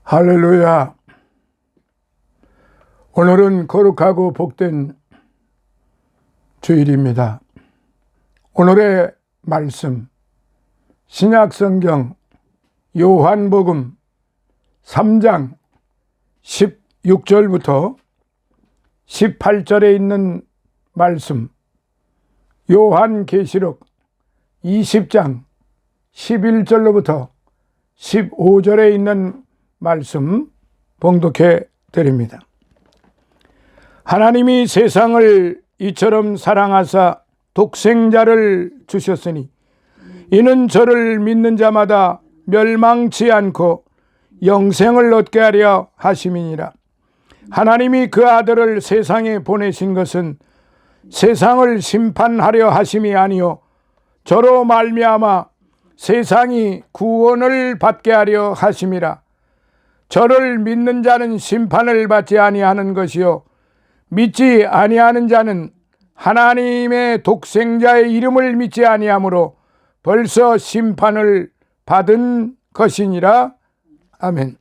할렐루야. 오늘은 거룩하고 복된 주일입니다. 오늘의 말씀, 신약성경 요한복음 3장 16절부터 18절에 있는 말씀, 요한계시록 20장 11절로부터 15절에 있는 말씀 봉독해 드립니다. 하나님이 세상을 이처럼 사랑하사 독생자를 주셨으니 이는 저를 믿는 자마다 멸망치 않고 영생을 얻게 하려 하심이니라. 하나님이 그 아들을 세상에 보내신 것은 세상을 심판하려 하심이 아니요 저로 말미암아 세상이 구원을 받게 하려 하심이라. 저를 믿는 자는 심판을 받지 아니하는 것이요 믿지 아니하는 자는 하나님의 독생자의 이름을 믿지 아니하므로 벌써 심판을 받은 것이니라. 아멘.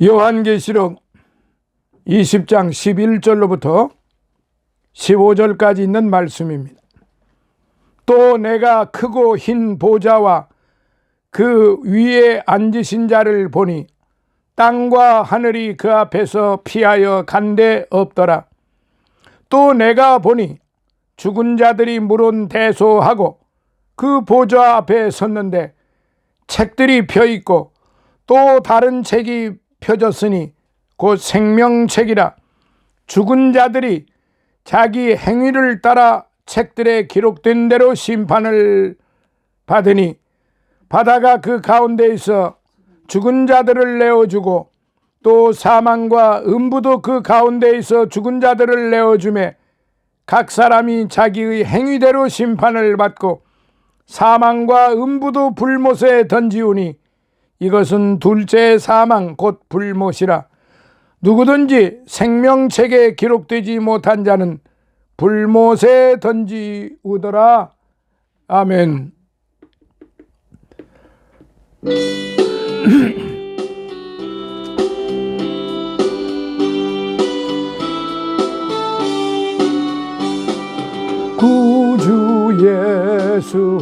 요한계시록 20장 11절로부터 15절까지 있는 말씀입니다. 또 내가 크고 흰 보좌와 그 위에 앉으신 자를 보니 땅과 하늘이 그 앞에서 피하여 간데 없더라. 또 내가 보니 죽은 자들이 물은 대소하고 그 보좌 앞에 섰는데 책들이 펴있고 또 다른 책이 펴졌으니 곧 생명책이라. 죽은 자들이 자기 행위를 따라 책들에 기록된 대로 심판을 받으니 바다가 그 가운데 있어 죽은 자들을 내어주고 또 사망과 음부도 그 가운데 있어 죽은 자들을 내어주매 각 사람이 자기의 행위대로 심판을 받고 사망과 음부도 불못에 던지우니 이것은 둘째 사망 곧 불못이라. 누구든지 생명책에 기록되지 못한 자는 불못에 던지우더라. 아멘. 구주 예수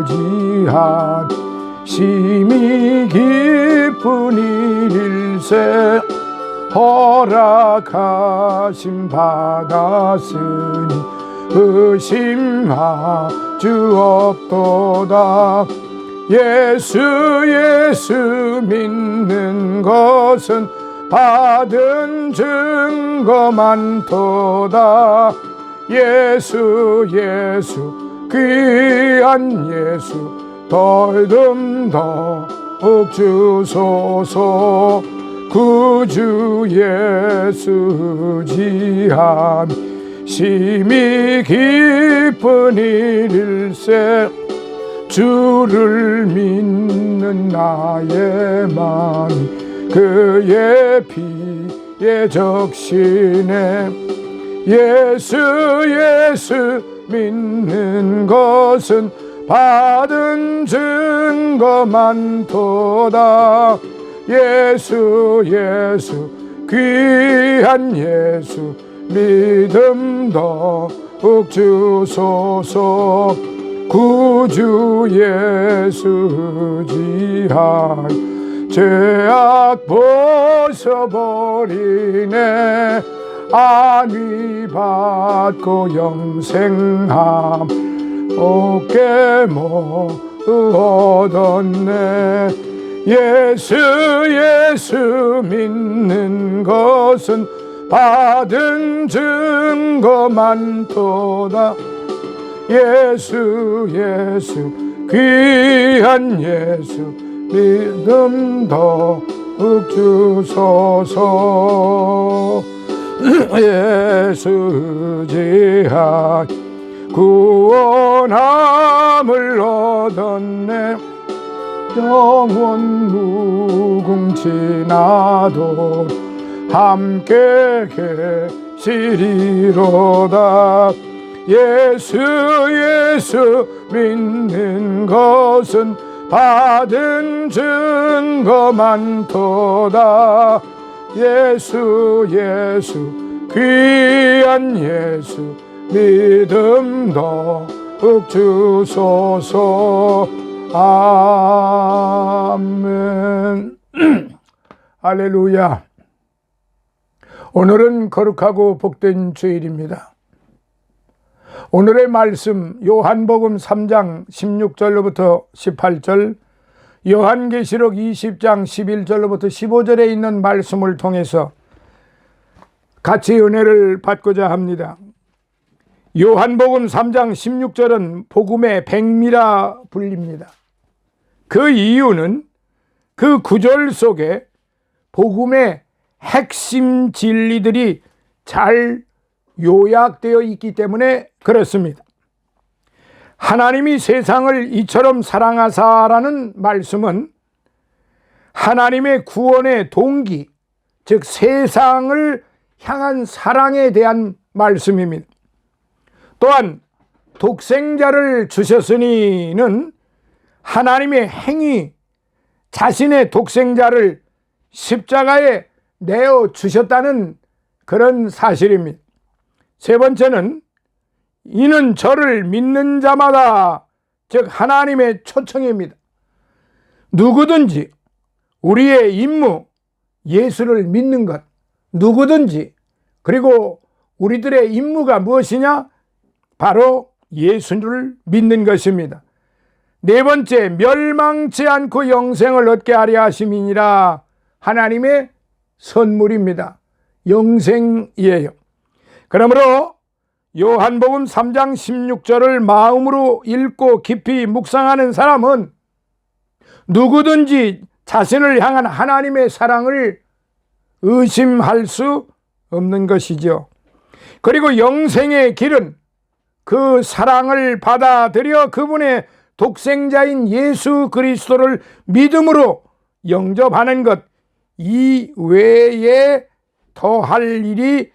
지한 심히 깊은 일일세 허락하심 받았으니 의심하 주 없도다. 예수 믿는 것은 받은 증거 많도다. 예수 귀한 예수 더욱 주소서. 구주 예수 지한 심히 깊은 일일세 주를 믿는 나의 마음이 그의 피에 적시네. 예수 믿는 것은 받은 증거 많도다. 예수 귀한 예수 믿음 더욱 주소서. 구주 예수 지하여 죄악 벗어버리네. 안위 받고 영생함 얻게 모두 얻었네. 예수 믿는 것은 받은 증거 많도다. 예수 귀한 예수 믿음 더욱 주소서. 예수 지하 구원함을 얻었네. 영원 무궁지나도 함께 계시리로다. 예수 믿는 것은 받은 증거 많도다. 예수 예수 귀한 예수 믿음 더욱 주소서. 아멘. 할렐루야. 오늘은 거룩하고 복된 주일입니다. 오늘의 말씀 요한복음 3장 16절로부터 18절, 요한계시록 20장 11절로부터 15절에 있는 말씀을 통해서 같이 은혜를 받고자 합니다. 요한복음 3장 16절은 복음의 백미라 불립니다. 그 이유는 그 구절 속에 복음의 핵심 진리들이 잘 요약되어 있기 때문에 그렇습니다. 하나님이 세상을 이처럼 사랑하사라는 말씀은 하나님의 구원의 동기, 즉 세상을 향한 사랑에 대한 말씀입니다. 또한 독생자를 주셨으니는 하나님의 행위, 자신의 독생자를 십자가에 내어 주셨다는 그런 사실입니다. 세 번째는 이는 저를 믿는 자마다, 즉 하나님의 초청입니다. 누구든지 우리의 임무, 예수를 믿는 것, 누구든지. 그리고 우리들의 임무가 무엇이냐? 바로 예수를 믿는 것입니다. 네 번째, 멸망치 않고 영생을 얻게 하려 하심이니라. 하나님의 선물입니다. 영생이에요. 그러므로 요한복음 3장 16절을 마음으로 읽고 깊이 묵상하는 사람은 누구든지 자신을 향한 하나님의 사랑을 의심할 수 없는 것이죠. 그리고 영생의 길은 그 사랑을 받아들여 그분의 독생자인 예수 그리스도를 믿음으로 영접하는 것, 이 외에 더할 일이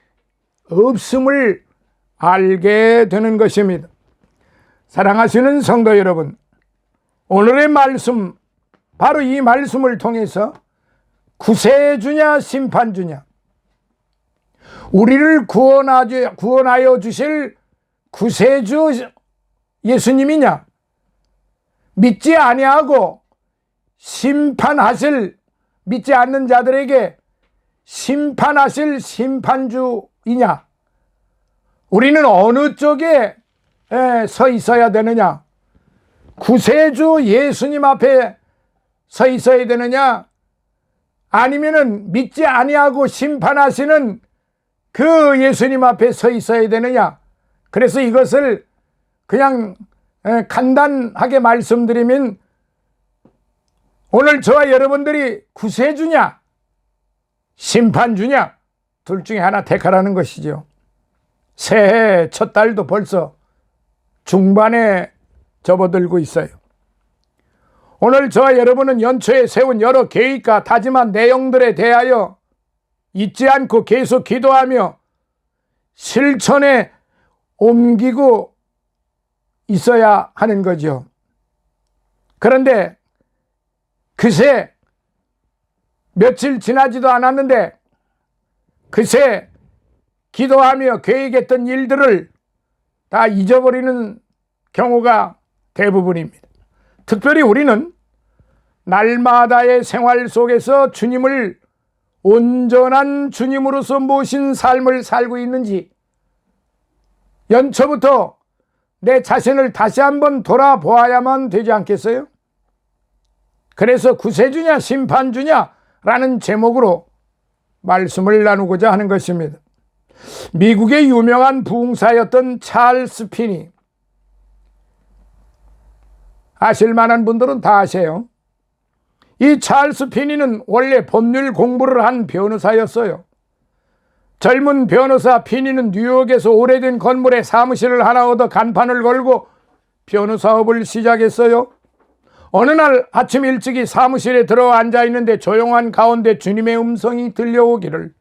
없음을 알게 되는 것입니다. 사랑하시는 성도 여러분, 오늘의 말씀, 바로 이 말씀을 통해서 구세주냐 심판주냐, 우리를 구원하여 주실 구세주 예수님이냐, 믿지 아니하고 심판하실, 믿지 않는 자들에게 심판하실 심판주이냐, 우리는 어느 쪽에 서 있어야 되느냐? 구세주 예수님 앞에 서 있어야 되느냐? 아니면은 믿지 아니하고 심판하시는 그 예수님 앞에 서 있어야 되느냐? 그래서 이것을 그냥 간단하게 말씀드리면, 오늘 저와 여러분들이 구세주냐 심판주냐, 둘 중에 하나 택하라는 것이죠. 새해 첫 달도 벌써 중반에 접어들고 있어요. 오늘 저와 여러분은 연초에 세운 여러 계획과 다짐한 내용들에 대하여 잊지 않고 계속 기도하며 실천에 옮기고 있어야 하는 거죠. 그런데 그새 며칠 지나지도 않았는데 그새 기도하며 계획했던 일들을 다 잊어버리는 경우가 대부분입니다. 특별히 우리는 날마다의 생활 속에서 주님을 온전한 주님으로서 모신 삶을 살고 있는지 연초부터 내 자신을 다시 한번 돌아보아야만 되지 않겠어요? 그래서 구세주냐 심판주냐 라는 제목으로 말씀을 나누고자 하는 것입니다. 미국의 유명한 부흥사였던 찰스 피니, 아실 만한 분들은 다 아세요. 이 찰스 피니는 원래 법률 공부를 한 변호사였어요. 젊은 변호사 피니는 뉴욕에서 오래된 건물에 사무실을 하나 얻어 간판을 걸고 변호사업을 시작했어요. 어느 날 아침 일찍이 사무실에 들어와 앉아 있는데 조용한 가운데 주님의 음성이 들려오기를,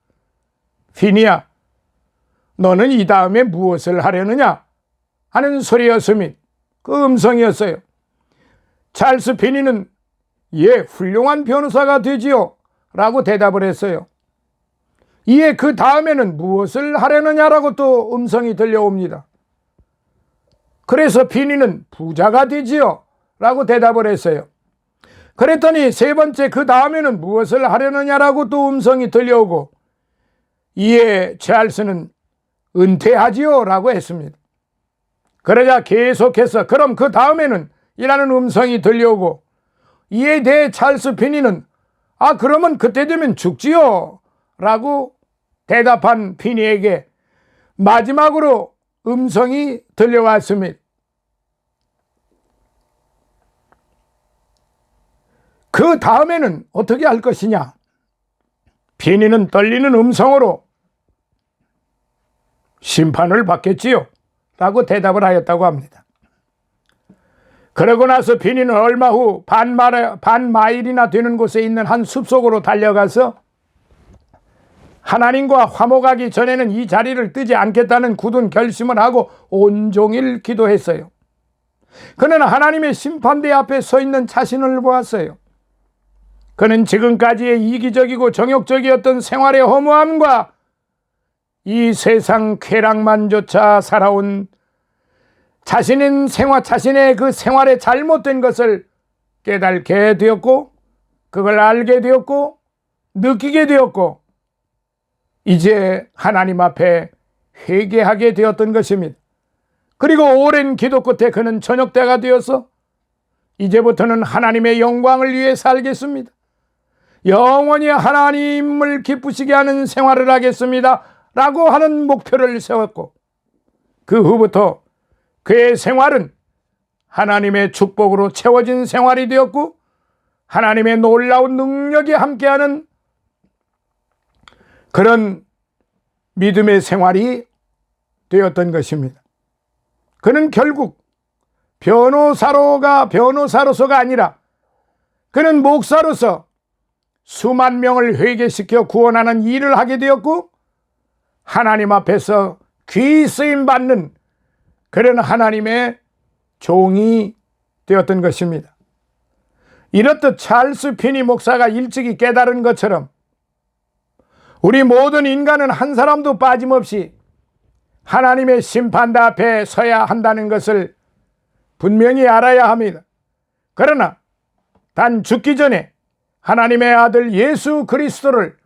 피니야, 너는 이 다음에 무엇을 하려느냐 하는 소리였음이 그 음성이었어요. 찰스 피니는 예, 훌륭한 변호사가 되지요 라고 대답을 했어요. 이에 그 다음에는 무엇을 하려느냐라고 또 음성이 들려옵니다. 그래서 비니는 부자가 되지요 라고 대답을 했어요. 그랬더니 세 번째 그 다음에는 무엇을 하려느냐라고 또 음성이 들려오고, 이에 찰스는 은퇴하지요 라고 했습니다. 그러자 계속해서 그럼 그 다음에는 이라는 음성이 들려오고, 이에 대해 찰스 비니는 그러면 그때 되면 죽지요 라고 대답한 비니에게 마지막으로 음성이 들려왔습니다. 그 다음에는 어떻게 할 것이냐? 비니는 떨리는 음성으로 심판을 받겠지요 라고 대답을 하였다고 합니다. 그러고 나서 비니는 얼마 후 반마일이나 되는 곳에 있는 한 숲속으로 달려가서 하나님과 화목하기 전에는 이 자리를 뜨지 않겠다는 굳은 결심을 하고 온종일 기도했어요. 그는 하나님의 심판대 앞에 서 있는 자신을 보았어요. 그는 지금까지의 이기적이고 정욕적이었던 생활의 허무함과 이 세상 쾌락만조차 살아온 자신의 그 생활의 잘못된 것을 깨닫게 되었고, 그걸 알게 되었고, 느끼게 되었고, 이제 하나님 앞에 회개하게 되었던 것입니다. 그리고 오랜 기도 끝에 그는 저녁 때가 되어서 이제부터는 하나님의 영광을 위해 살겠습니다. 영원히 하나님을 기쁘시게 하는 생활을 하겠습니다 라고 하는 목표를 세웠고, 그 후부터 그의 생활은 하나님의 축복으로 채워진 생활이 되었고, 하나님의 놀라운 능력이 함께하는 그런 믿음의 생활이 되었던 것입니다. 그는 결국 변호사로서가 아니라 그는 목사로서 수만 명을 회개시켜 구원하는 일을 하게 되었고, 하나님 앞에서 귀 쓰임 받는 그런 하나님의 종이 되었던 것입니다. 이렇듯 찰스 피니 목사가 일찍이 깨달은 것처럼 우리 모든 인간은 한 사람도 빠짐없이 하나님의 심판대 앞에 서야 한다는 것을 분명히 알아야 합니다. 그러나 단 죽기 전에 하나님의 아들 예수 그리스도를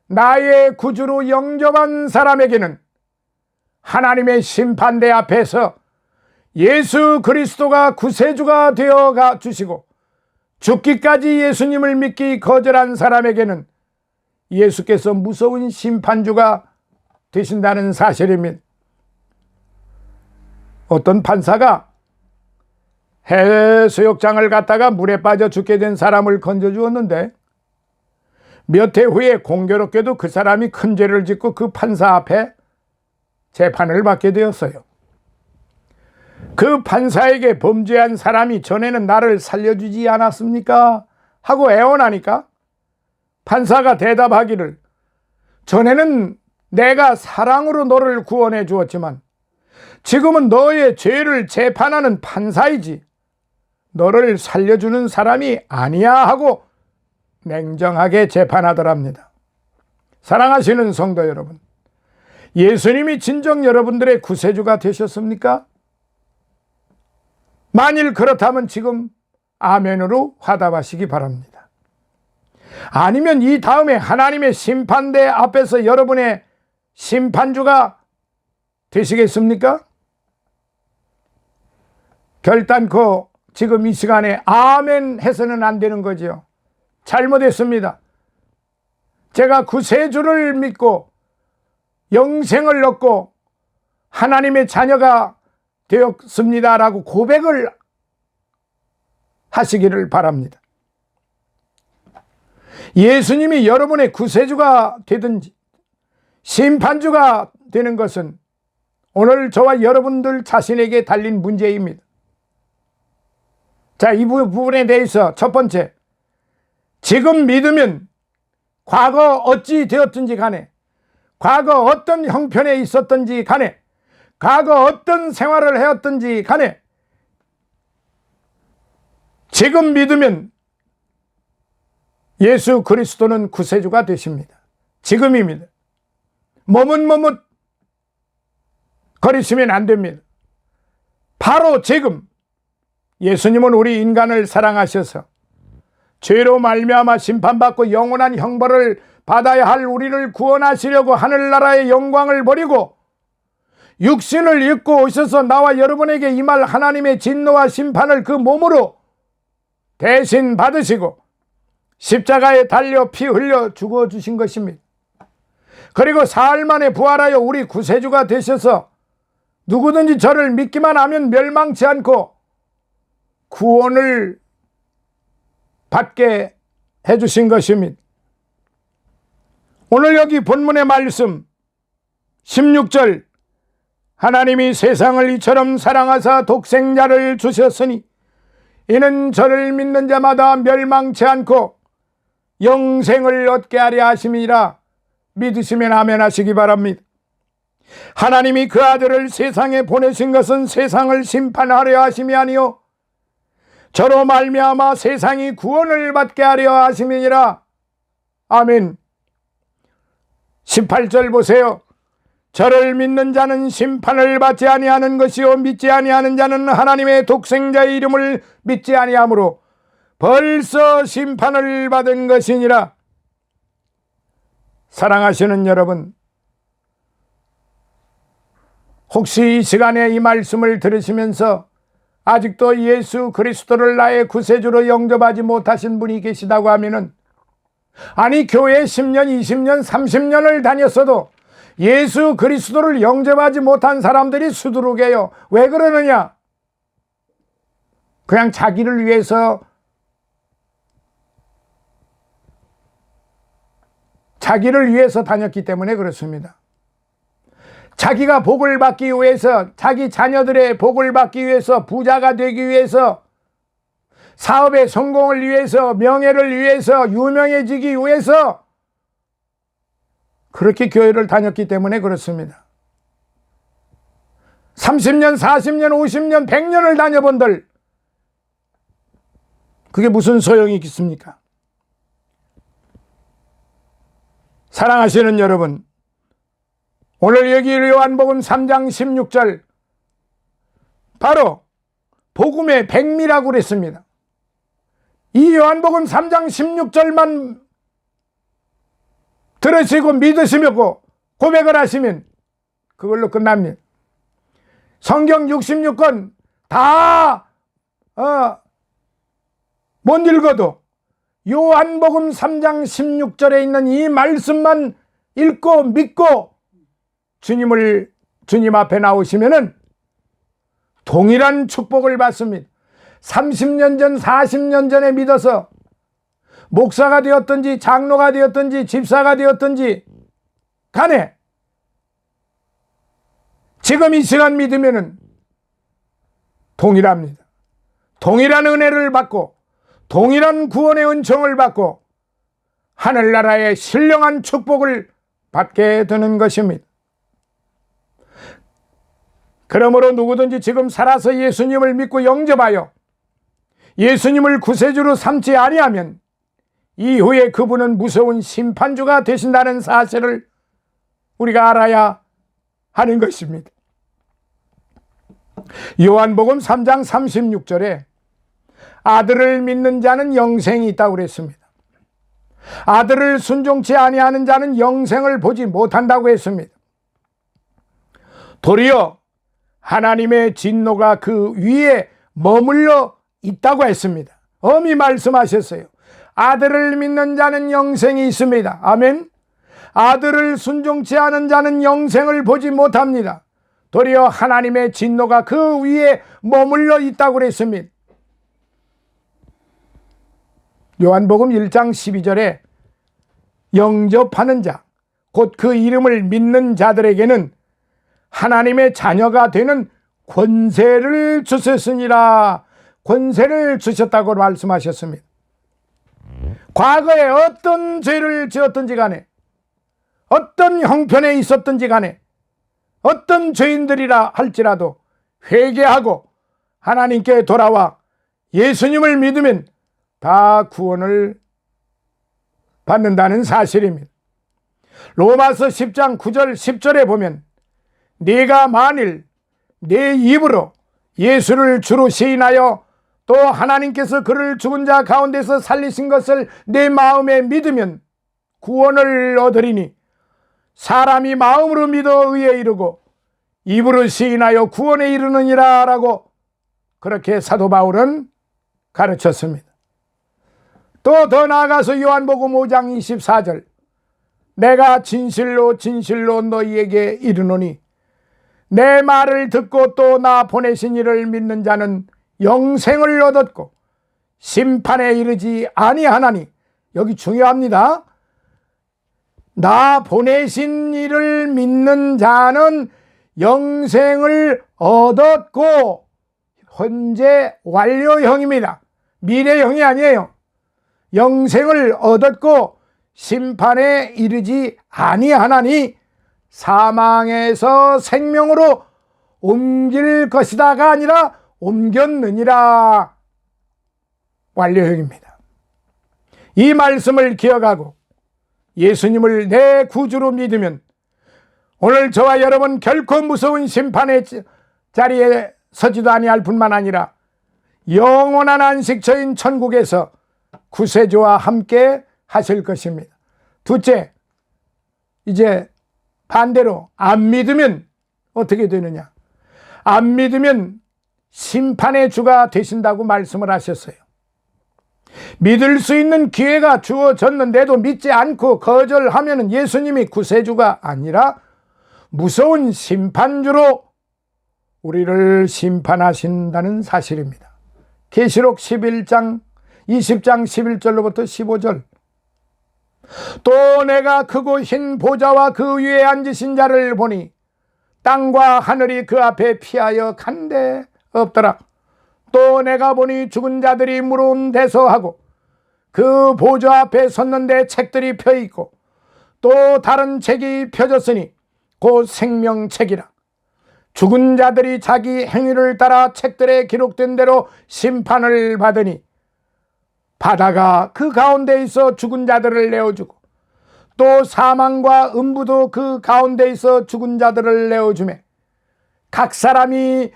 나의 구주로 영접한 사람에게는 하나님의 심판대 앞에서 예수 그리스도가 구세주가 되어 주시고, 죽기까지 예수님을 믿기 거절한 사람에게는 예수께서 무서운 심판주가 되신다는 사실입니다. 어떤 판사가 해수욕장을 갔다가 물에 빠져 죽게 된 사람을 건져주었는데, 몇 해 후에 공교롭게도 그 사람이 큰 죄를 짓고 그 판사 앞에 재판을 받게 되었어요. 그 판사에게 범죄한 사람이 전에는 나를 살려주지 않았습니까? 하고 애원하니까 판사가 대답하기를, 전에는 내가 사랑으로 너를 구원해 주었지만 지금은 너의 죄를 재판하는 판사이지 너를 살려주는 사람이 아니야 하고 냉정하게 재판하더랍니다. 사랑하시는 성도 여러분, 예수님이 진정 여러분들의 구세주가 되셨습니까? 만일 그렇다면 지금 아멘으로 화답하시기 바랍니다. 아니면 이 다음에 하나님의 심판대 앞에서 여러분의 심판주가 되시겠습니까? 결단코 지금 이 시간에 아멘 해서는 안 되는 거죠. 잘못했습니다. 제가 구세주를 믿고 영생을 얻고 하나님의 자녀가 되었습니다라고 고백을 하시기를 바랍니다. 예수님이 여러분의 구세주가 되든지 심판주가 되는 것은 오늘 저와 여러분들 자신에게 달린 문제입니다. 자, 이 부분에 대해서 첫 번째, 지금 믿으면 과거 어찌 되었든지 간에, 과거 어떤 형편에 있었든지 간에, 과거 어떤 생활을 해왔든지 간에 지금 믿으면 예수 그리스도는 구세주가 되십니다. 지금입니다. 머뭇머뭇 거리시면 안 됩니다. 바로 지금 예수님은 우리 인간을 사랑하셔서 죄로 말미암아 심판받고 영원한 형벌을 받아야 할 우리를 구원하시려고 하늘나라의 영광을 버리고 육신을 입고 오셔서 나와 여러분에게 임할 하나님의 진노와 심판을 그 몸으로 대신 받으시고 십자가에 달려 피 흘려 죽어주신 것입니다. 그리고 사흘 만에 부활하여 우리 구세주가 되셔서 누구든지 저를 믿기만 하면 멸망치 않고 구원을 받게 해주신 것입니다. 오늘 여기 본문의 말씀 16절, 하나님이 세상을 이처럼 사랑하사 독생자를 주셨으니 이는 저를 믿는 자마다 멸망치 않고 영생을 얻게 하려 하심이라. 믿으시면 아멘 하시기 바랍니다. 하나님이 그 아들을 세상에 보내신 것은 세상을 심판하려 하심이 아니요 저로 말미암아 세상이 구원을 받게 하려 하심이니라. 아멘. 18절 보세요. 저를 믿는 자는 심판을 받지 아니하는 것이요 믿지 아니하는 자는 하나님의 독생자의 이름을 믿지 아니하므로 벌써 심판을 받은 것이니라. 사랑하시는 여러분, 혹시 이 시간에 이 말씀을 들으시면서 아직도 예수 그리스도를 나의 구세주로 영접하지 못하신 분이 계시다고 하면은, 아니 교회 10년, 20년, 30년을 다녔어도 예수 그리스도를 영접하지 못한 사람들이 수두룩해요. 왜 그러느냐? 그냥 자기를 위해서 다녔기 때문에 그렇습니다. 자기가 복을 받기 위해서, 자기 자녀들의 복을 받기 위해서, 부자가 되기 위해서, 사업의 성공을 위해서, 명예를 위해서, 유명해지기 위해서 그렇게 교회를 다녔기 때문에 그렇습니다. 30년, 40년, 50년, 100년을 다녀본들 그게 무슨 소용이 있겠습니까? 사랑하시는 여러분, 오늘 여기 요한복음 3장 16절 바로 복음의 백미라고 그랬습니다. 이 요한복음 3장 16절만 들으시고 믿으시고 고백을 하시면 그걸로 끝납니다. 성경 66권 다 못 읽어도 요한복음 3장 16절에 있는 이 말씀만 읽고 믿고 주님 앞에 나오시면은 동일한 축복을 받습니다. 30년 전, 40년 전에 믿어서 목사가 되었든지 장로가 되었든지 집사가 되었든지 간에 지금 이 시간 믿으면은 동일합니다. 동일한 은혜를 받고 동일한 구원의 은총을 받고 하늘나라의 신령한 축복을 받게 되는 것입니다. 그러므로 누구든지 지금 살아서 예수님을 믿고 영접하여 예수님을 구세주로 삼지 아니하면 이후에 그분은 무서운 심판주가 되신다는 사실을 우리가 알아야 하는 것입니다. 요한복음 3장 36절에 아들을 믿는 자는 영생이 있다고 그랬습니다. 아들을 순종치 아니하는 자는 영생을 보지 못한다고 했습니다. 도리어 하나님의 진노가 그 위에 머물러 있다고 했습니다. 엄히 말씀하셨어요. 아들을 믿는 자는 영생이 있습니다. 아멘. 아들을 순종치 않은 자는 영생을 보지 못합니다. 도리어 하나님의 진노가 그 위에 머물러 있다고 그랬습니다. 요한복음 1장 12절에 영접하는 자, 곧 그 이름을 믿는 자들에게는 하나님의 자녀가 되는 권세를 주셨으니라. 권세를 주셨다고 말씀하셨습니다. 과거에 어떤 죄를 지었든지 간에, 어떤 형편에 있었든지 간에, 어떤 죄인들이라 할지라도 회개하고 하나님께 돌아와 예수님을 믿으면 다 구원을 받는다는 사실입니다. 로마서 10장 9절 10절에 보면 네가 만일 내 입으로 예수를 주로 시인하여 또 하나님께서 그를 죽은 자 가운데서 살리신 것을 내 마음에 믿으면 구원을 얻으리니 사람이 마음으로 믿어 의에 이르고 입으로 시인하여 구원에 이르느니라 라고 그렇게 사도 바울은 가르쳤습니다. 또 더 나아가서 요한복음 5장 24절 내가 진실로 진실로 너희에게 이르노니 내 말을 듣고 또 나 보내신 이를 믿는 자는 영생을 얻었고 심판에 이르지 아니하나니, 여기 중요합니다. 나 보내신 이를 믿는 자는 영생을 얻었고, 현재 완료형입니다. 미래형이 아니에요. 영생을 얻었고 심판에 이르지 아니하나니 사망에서 생명으로 옮길 것이다가 아니라 옮겼느니라. 완료형입니다. 이 말씀을 기억하고 예수님을 내 구주로 믿으면 오늘 저와 여러분 결코 무서운 심판의 자리에 서지도 아니할 뿐만 아니라 영원한 안식처인 천국에서 구세주와 함께 하실 것입니다. 둘째, 이제 반대로 안 믿으면 어떻게 되느냐? 안 믿으면 심판의 주가 되신다고 말씀을 하셨어요. 믿을 수 있는 기회가 주어졌는데도 믿지 않고 거절하면 예수님이 구세주가 아니라 무서운 심판주로 우리를 심판하신다는 사실입니다. 계시록 20장 11절로부터 15절. 또 내가 크고 흰 보좌와 그 위에 앉으신 자를 보니 땅과 하늘이 그 앞에 피하여 간데 없더라. 또 내가 보니 죽은 자들이 물은 대서하고 그 보좌 앞에 섰는데 책들이 펴있고 또 다른 책이 펴졌으니 곧 생명책이라. 죽은 자들이 자기 행위를 따라 책들에 기록된 대로 심판을 받으니 바다가 그 가운데 있어 죽은 자들을 내어주고 또 사망과 음부도 그 가운데 있어 죽은 자들을 내어주매 각 사람이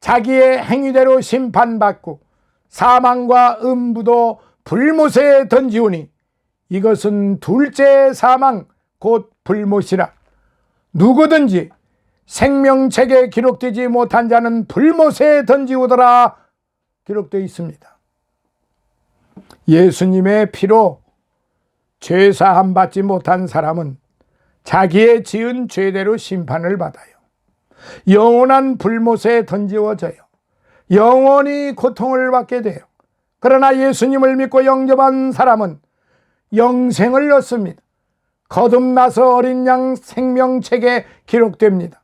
자기의 행위대로 심판받고 사망과 음부도 불못에 던지오니 이것은 둘째 사망 곧 불못이라. 누구든지 생명책에 기록되지 못한 자는 불못에 던지오더라 기록되어 있습니다. 예수님의 피로 죄사함 받지 못한 사람은 자기의 지은 죄대로 심판을 받아요. 영원한 불못에 던지워져요. 영원히 고통을 받게 돼요. 그러나 예수님을 믿고 영접한 사람은 영생을 얻습니다. 거듭나서 어린 양 생명책에 기록됩니다.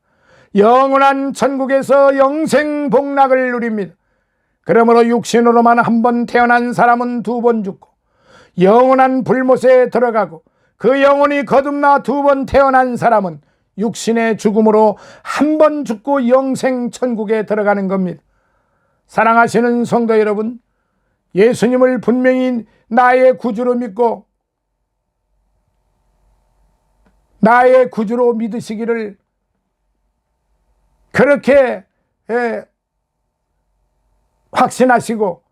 영원한 천국에서 영생 복락을 누립니다. 그러므로 육신으로만 한 번 태어난 사람은 두 번 죽고 영원한 불못에 들어가고 그 영혼이 거듭나 두 번 태어난 사람은 육신의 죽음으로 한 번 죽고 영생 천국에 들어가는 겁니다. 사랑하시는 성도 여러분, 예수님을 분명히 나의 구주로 믿고 나의 구주로 믿으시기를 그렇게 확신하시고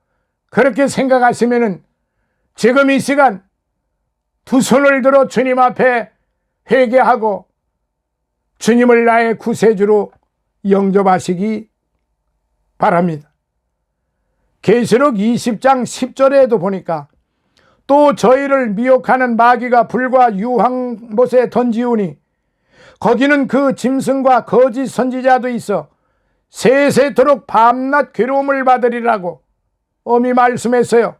그렇게 생각하시면은 지금 이 시간 두 손을 들어 주님 앞에 회개하고 주님을 나의 구세주로 영접하시기 바랍니다. 계시록 20장 10절에도 보니까 또 저희를 미혹하는 마귀가 불과 유황못에 던지우니 거기는 그 짐승과 거짓 선지자도 있어 세세토록 밤낮 괴로움을 받으리라고 엄히 말씀했어요.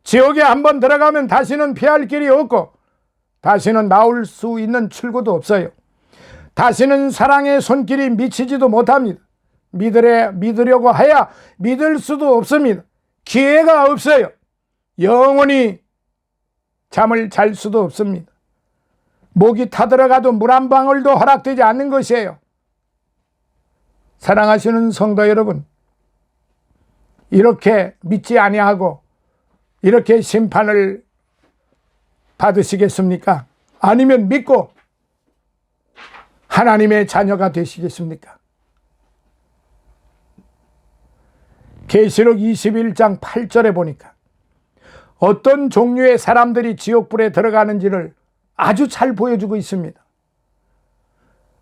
지옥에 한번 들어가면 다시는 피할 길이 없고 다시는 나올 수 있는 출구도 없어요. 다시는 사랑의 손길이 미치지도 못합니다. 믿으려고 해야 믿을 수도 없습니다. 기회가 없어요. 영원히 잠을 잘 수도 없습니다. 목이 타들어가도 물 한 방울도 허락되지 않는 것이에요. 사랑하시는 성도 여러분, 이렇게 믿지 아니하고 이렇게 심판을 받으시겠습니까? 아니면 믿고 하나님의 자녀가 되시겠습니까? 계시록 21장 8절에 보니까 어떤 종류의 사람들이 지옥불에 들어가는지를 아주 잘 보여주고 있습니다.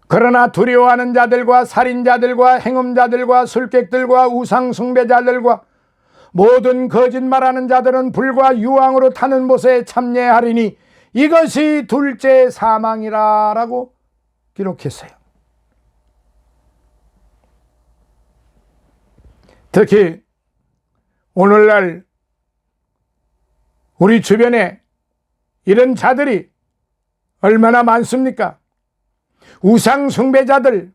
그러나 두려워하는 자들과 살인자들과 행음자들과 술객들과 우상숭배자들과 모든 거짓말하는 자들은 불과 유황으로 타는 못에 참여하리니 이것이 둘째 사망이라 라고 기록했어요. 특히 오늘날 우리 주변에 이런 자들이 얼마나 많습니까? 우상 숭배자들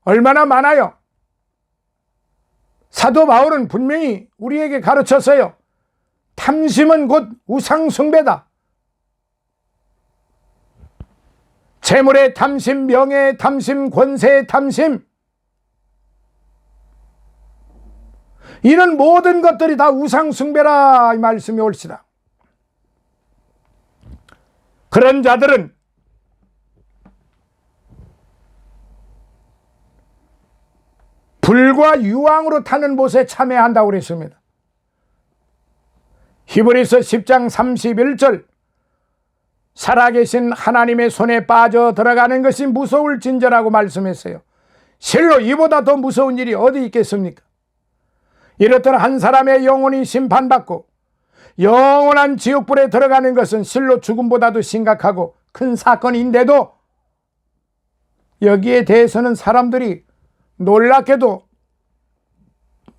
얼마나 많아요. 사도 바울은 분명히 우리에게 가르쳤어요. 탐심은 곧 우상 숭배다. 재물의 탐심, 명예의 탐심, 권세의 탐심, 이런 모든 것들이 다 우상 숭배라 이 말씀이 옳시다. 그런 자들은 불과 유황으로 타는 못에 참여한다고 그랬습니다. 히브리서 10장 31절 살아계신 하나님의 손에 빠져 들어가는 것이 무서울진저라고 말씀했어요. 실로 이보다 더 무서운 일이 어디 있겠습니까? 이렇듯 한 사람의 영혼이 심판받고 영원한 지옥불에 들어가는 것은 실로 죽음보다도 심각하고 큰 사건인데도 여기에 대해서는 사람들이 놀랍게도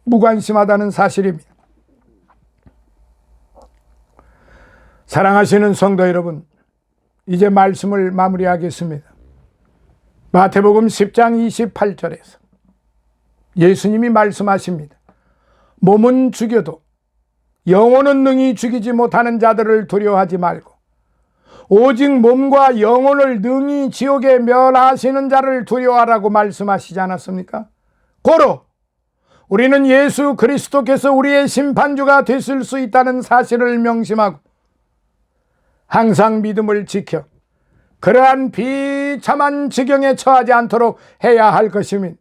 무관심하다는 사실입니다. 사랑하시는 성도 여러분, 이제 말씀을 마무리하겠습니다. 마태복음 10장 28절에서 예수님이 말씀하십니다. 몸은 죽여도 영혼은 능히 죽이지 못하는 자들을 두려워하지 말고 오직 몸과 영혼을 능히 지옥에 멸하시는 자를 두려워하라고 말씀하시지 않았습니까? 고로 우리는 예수 그리스도께서 우리의 심판주가 되실 수 있다는 사실을 명심하고 항상 믿음을 지켜 그러한 비참한 지경에 처하지 않도록 해야 할 것입니다.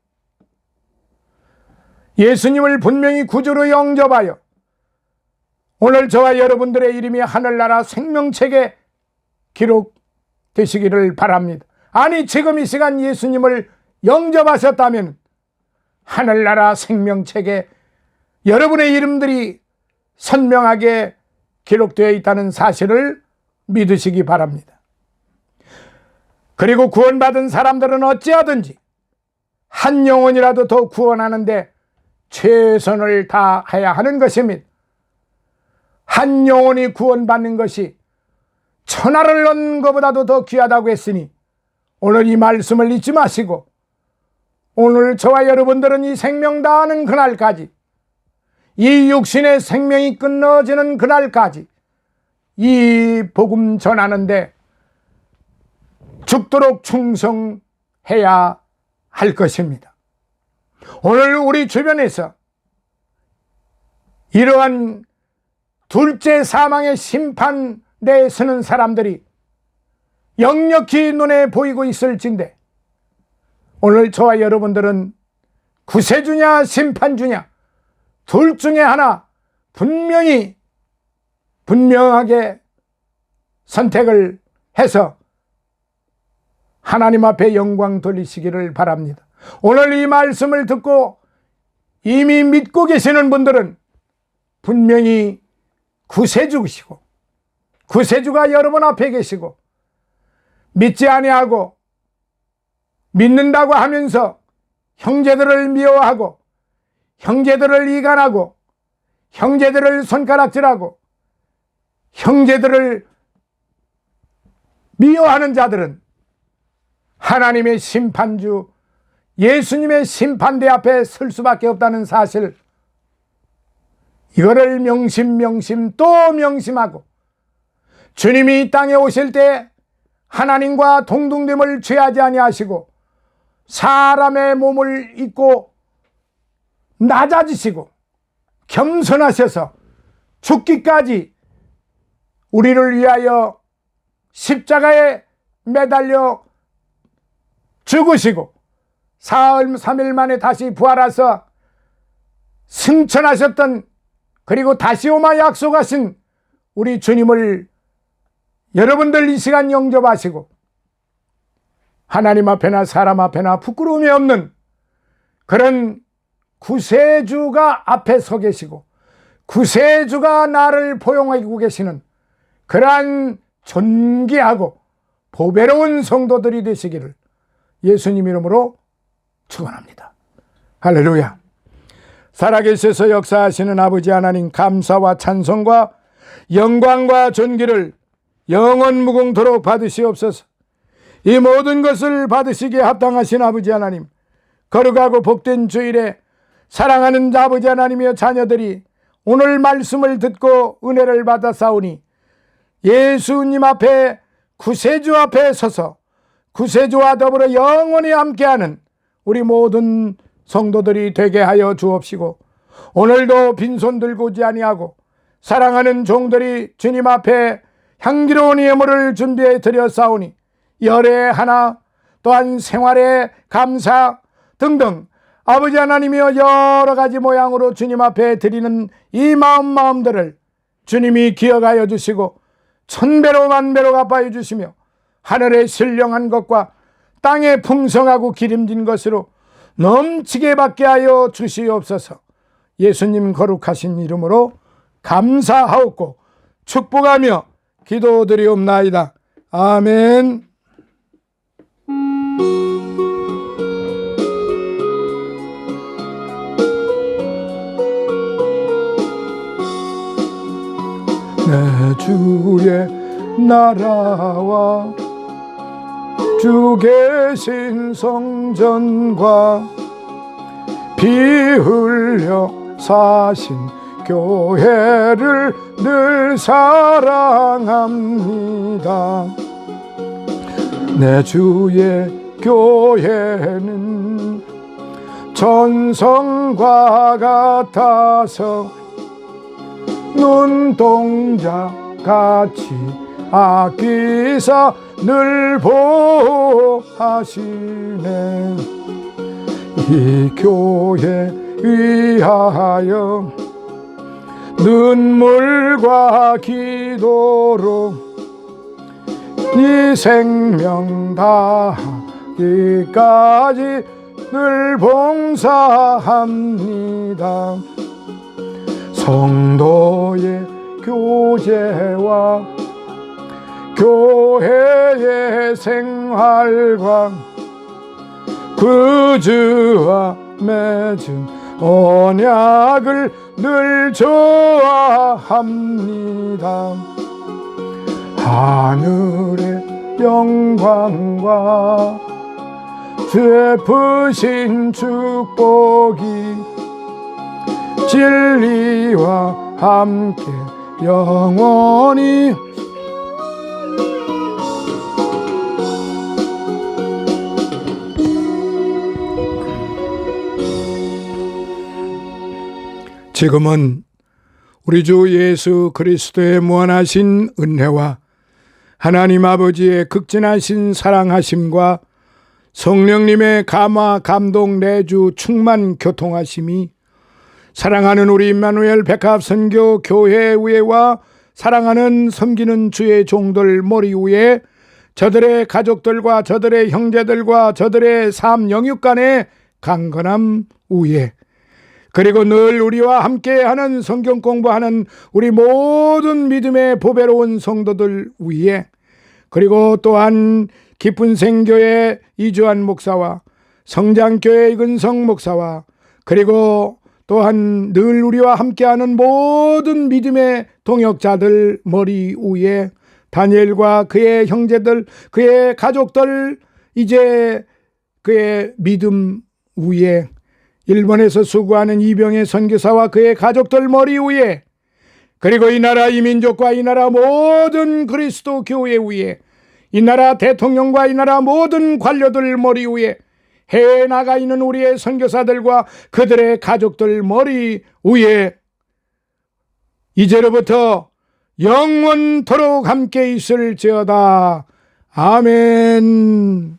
예수님을 분명히 구주로 영접하여 오늘 저와 여러분들의 이름이 하늘나라 생명책에 기록되시기를 바랍니다. 아니 지금 이 시간 예수님을 영접하셨다면 하늘나라 생명책에 여러분의 이름들이 선명하게 기록되어 있다는 사실을 믿으시기 바랍니다. 그리고 구원받은 사람들은 어찌하든지 한 영혼이라도 더 구원하는데 최선을 다해야 하는 것입니다. 한 영혼이 구원받는 것이 천하를 얻는 것보다도 더 귀하다고 했으니 오늘 이 말씀을 잊지 마시고 오늘 저와 여러분들은 이 생명 다하는 그날까지, 이 육신의 생명이 끊어지는 그날까지 이 복음 전하는데 죽도록 충성해야 할 것입니다. 오늘 우리 주변에서 이러한 둘째 사망의 심판대에 서는 사람들이 역력히 눈에 보이고 있을진데 오늘 저와 여러분들은 구세주냐 심판주냐 둘 중에 하나 분명하게 선택을 해서 하나님 앞에 영광 돌리시기를 바랍니다. 오늘 이 말씀을 듣고 이미 믿고 계시는 분들은 분명히 구세주시고 구세주가 여러분 앞에 계시고 믿지 아니하고 믿는다고 하면서 형제들을 미워하고 형제들을 이간하고 형제들을 손가락질하고 형제들을 미워하는 자들은 하나님의 심판주 예수님의 심판대 앞에 설 수밖에 없다는 사실, 이거를 명심 또 명심하고 주님이 이 땅에 오실 때 하나님과 동등됨을 취하지 아니하시고 사람의 몸을 입고 낮아지시고 겸손하셔서 죽기까지 우리를 위하여 십자가에 매달려 죽으시고 사흘 3일 만에 다시 부활하셔 승천하셨던, 그리고 다시 오마 약속하신 우리 주님을 여러분들 이 시간 영접하시고 하나님 앞에나 사람 앞에나 부끄러움이 없는 그런 구세주가 앞에 서 계시고 구세주가 나를 포용하고 계시는 그러한 존귀하고 보배로운 성도들이 되시기를 예수님 이름으로 축원합니다. 할렐루야. 살아계셔서 역사하시는 아버지 하나님, 감사와 찬송과 영광과 존귀를 영원 무궁토록 받으시옵소서. 이 모든 것을 받으시기에 합당하신 아버지 하나님, 거룩하고 복된 주일에 사랑하는 아버지 하나님의 자녀들이 오늘 말씀을 듣고 은혜를 받아 싸우니 예수님 앞에, 구세주 앞에 서서 구세주와 더불어 영원히 함께하는 우리 모든 성도들이 되게 하여 주옵시고, 오늘도 빈손 들고 오지 아니하고 사랑하는 종들이 주님 앞에 향기로운 예물을 준비해 드려 싸우니 열애 하나, 또한 생활의 감사 등등 아버지 하나님이여 여러 가지 모양으로 주님 앞에 드리는 이 마음들을 주님이 기억하여 주시고 천배로 만배로 갚아여 주시며 하늘의 신령한 것과 땅의 풍성하고 기름진 것으로 넘치게 받게 하여 주시옵소서. 예수님 거룩하신 이름으로 감사하옵고 축복하며 기도드리옵나이다. 아멘. 내 주의 나라와 주 계신 성전과 피 흘려 사신 교회를 늘 사랑합니다. 내 주의 교회는 전성과 같아서 눈동자 같이 아끼사 늘 보호하시네. 이 교회 위하여 눈물과 기도로 네 생명 다하기까지 늘 봉사합니다. 성도의 교제와 교회의 생활과 그 주와 맺은 언약을 늘 좋아합니다. 하늘의 영광과 주의 부신 축복이 진리와 함께 영원히 지금은 우리 주 예수 그리스도의 무한하신 은혜와 하나님 아버지의 극진하신 사랑하심과 성령님의 감화 감동 내주 충만 교통하심이 사랑하는 우리 임마누엘 백합 선교 교회 위에와 사랑하는 섬기는 주의 종들 머리 위에 저들의 가족들과 저들의 형제들과 저들의 삶 영육 간의 강건함 위에, 그리고 늘 우리와 함께하는 성경 공부하는 우리 모든 믿음의 보배로운 성도들 위에, 그리고 또한 깊은 생교회 이주한 목사와 성장교회 이근성 목사와, 그리고 또한 늘 우리와 함께하는 모든 믿음의 동역자들 머리 위에 다니엘과 그의 형제들, 그의 가족들, 이제 그의 믿음 위에 일본에서 수고하는 이병의 선교사와 그의 가족들 머리 위에, 그리고 이 나라 이 민족과 이 나라 모든 그리스도 교회 위에, 이 나라 대통령과 이 나라 모든 관료들 머리 위에, 해외에 나가 있는 우리의 선교사들과 그들의 가족들 머리 위에 이제로부터 영원토록 함께 있을지어다. 아멘.